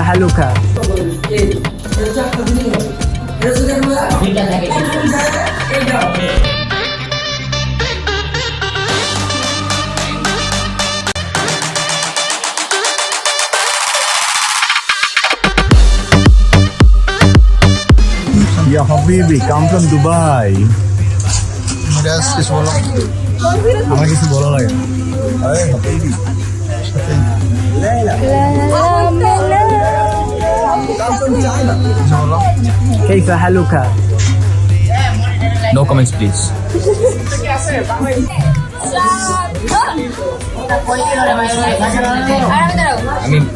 حالك؟ Ya Habibi, come from Dubai. Miraj কিছু বলো। আমার কিছু বলা লাগে। আরে হাবিবি। كيف حالك؟ No comments, please.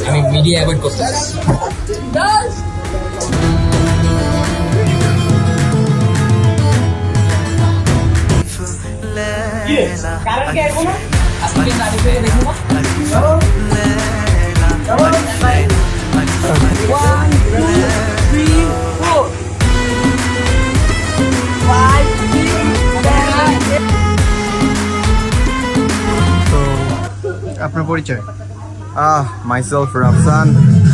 আমি মিডিয়া অ্যাভয়েড করতেছি। আপনার পরিচয়? মাইসেলফ রাফসান,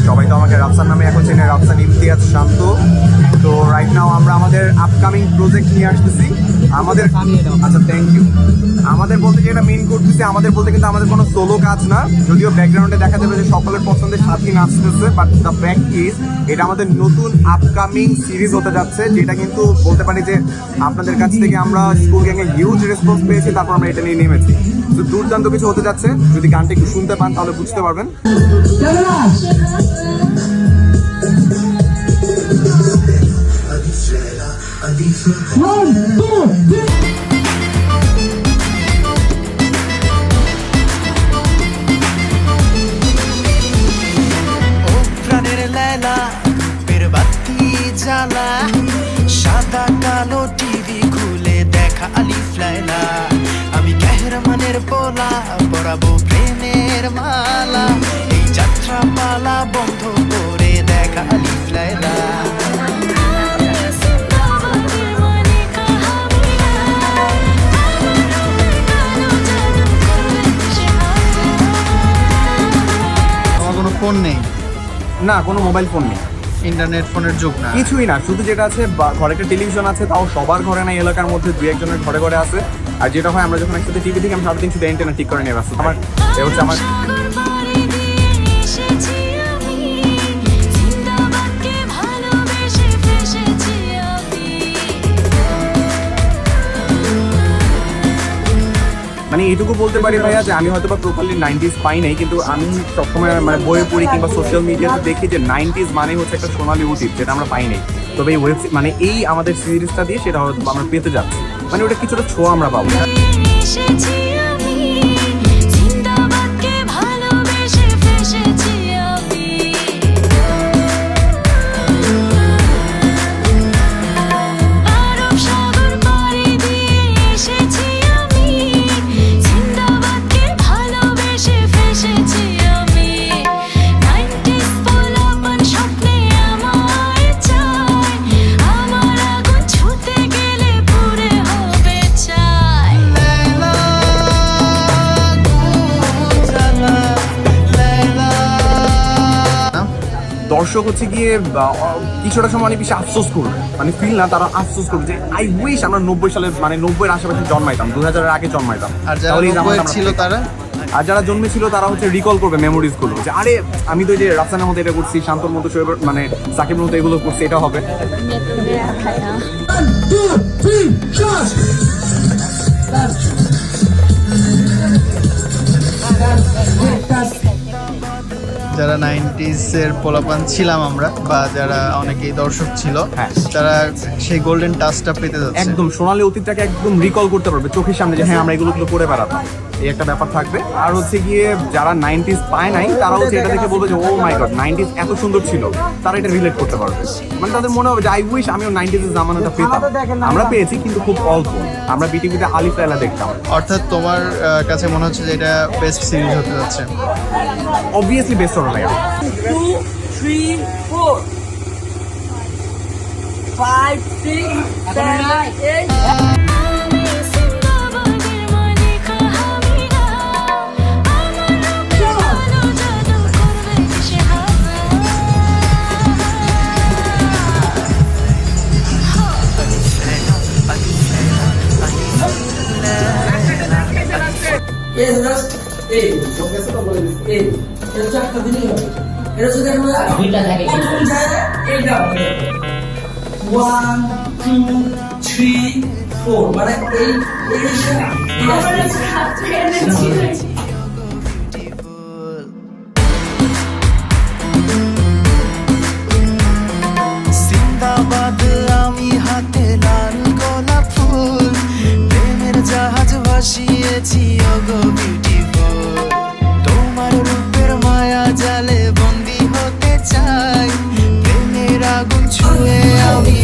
সবাই তো আমাকে রাফসান নামে এখন চেনে, রাফসান ইমতিয়াজ শান্ত। তো রাইট নাও আমরা আমাদের আপকামিং প্রজেক্ট নিয়ে আসতেছি। আমাদের আচ্ছা থ্যাংক ইউ। আমাদের বলতে যেটা মেইন করতেছি, আমাদের বলতে কিন্তু আমাদের কোনো সোলো কাজ না, যদিও ব্যাকগ্রাউন্ডে দেখা যাবে যে সকলের পছন্দের সাথী নাচতেছে, বাট দ্য ফ্যাক্ট ইজ এটা আমাদের নতুন আপকামিং সিরিজ হতে যাচ্ছে, যেটা কিন্তু বলতে পারি যে আপনাদের কাছ থেকে আমরা স্কুল গ্যাংয়ে হিউজ রেসপন্স পেয়েছি, তারপর আমরা এটা নিয়ে নেমেছি। তো দুর্দান্ত কিছু হতে যাচ্ছে, যদি গানটা একটু শুনতে পান তাহলে বুঝতে পারবেন। জ্বালা সাদা কালো টিভি খুলে দেখা আলিফ লায়লা, আমি কাহরমানের পোলা পরাবো প্রেমের মালা, এই যাত্রা পালা বন্ধ করে দেখা আলিফ লায়লা। আমার কোনো ফোন নেই? না, কোনো মোবাইল ফোন নেই, ইন্টারনেট ফোনের যুগ না, কিছুই না। শুধু যেটা আছে ঘরে একটা টেলিভিশন আছে, তাও সবার ঘরে না, এলাকার মধ্যে দুই একজনের ঘরে ঘরে আছে। আর যেটা হয় আমরা যখন একসাথে টিভি দেখি, আমি সারাদিন শুধু ইন্টারনেট ঠিক করে নিয়ে ব্যস্ত। আমার এ হচ্ছে আমার মানে এইটুকু বলতে পারি ভাইয়া যে আমি হয়তো বা প্রপারলি 90s পাই নাই, কিন্তু আমি সবসময় মানে বইয়ে পড়ি কিংবা সোশ্যাল মিডিয়াতে দেখি যে 90s মানে হচ্ছে একটা সোনালী অতীত, যেটা আমরা পাই নাই। তবে এই ওয়েব মানে এই আমাদের সিরিজটা দিয়ে সেটা হয়তো আমরা পেতে যাচ্ছি, মানে ওটা কিছুটা ছোঁয়া আমরা পাবো। দর্শক হচ্ছে গিয়ে কিছুটা সময় অনেক বেশি আফসোস করবে, মানে ফিল না, তারা আফসোস করবে যে আই উইশ আমরা 90 সালের মানে 90-এর আশেপাশে জন্মাইতাম, 2000-এর আগে জন্মাইতাম। আর যারা ছিল তারা, আর যারা জন্মেছিল তারা হচ্ছে রিকল করবে মেমোরিজ গুলো, যে আরে আমি তো এই যে রাফসানের মতো এটা করছি, শান্তর মতো শোয়েব মানে সাকিবের মতো এগুলো করছি, এটা হবে। যারা 90s এর পোলাপান ছিলাম আমরা, বা যারা অনেকেই দর্শক ছিল, হ্যাঁ, তারা সেই গোল্ডেন টাচটা পেতে যাচ্ছে, একদম সোনালী অতীতটাকে একদম রিকল করতে পারবে চোখের সামনে, যে হ্যাঁ আমরা এগুলো করে বেড়াতাম, এই একটা ব্যাপার থাকবে। আর হচ্ছে গিয়ে যারা 90s পায় নাই, তারা হচ্ছে এটা দেখে বলবে যে ও মাই গড 90s এত সুন্দর ছিল, তারা এটা রিলেট করতে পারবে। মানে তাদের মনে হবে যে আই উইশ আমিও 90s এর জামানাটা পেতাম। আমরা পেয়েছি কিন্তু খুব অল্প, আমরা বিটিভিতে আলিফ লায়লা দেখতাম। অর্থাৎ তোমার কাছে মনে হচ্ছে যে এটা বেস্ট সিরিজ হতে যাচ্ছে? অবভিয়াসলি বেস্ট হবে ভাইয়া। 2, 3, 4, 5, 6, 7, 8. এই জাস্ট এই এই এটা চারটা দিনই হবে এটা যদি আমরা দুইটা থাকে কিন্তু। এইটা 1 2 3 4 মানে এই জিন্দাবাদ আমি হাতে লাল গোলাপ ফুল প্রেমের জাহাজ ভাসিয়েছি ওগো বিউটিফুল তোমার রূপের মায়া জালে বন্দি হতে চাই প্রেমের আগুন ছুঁয়ে আমি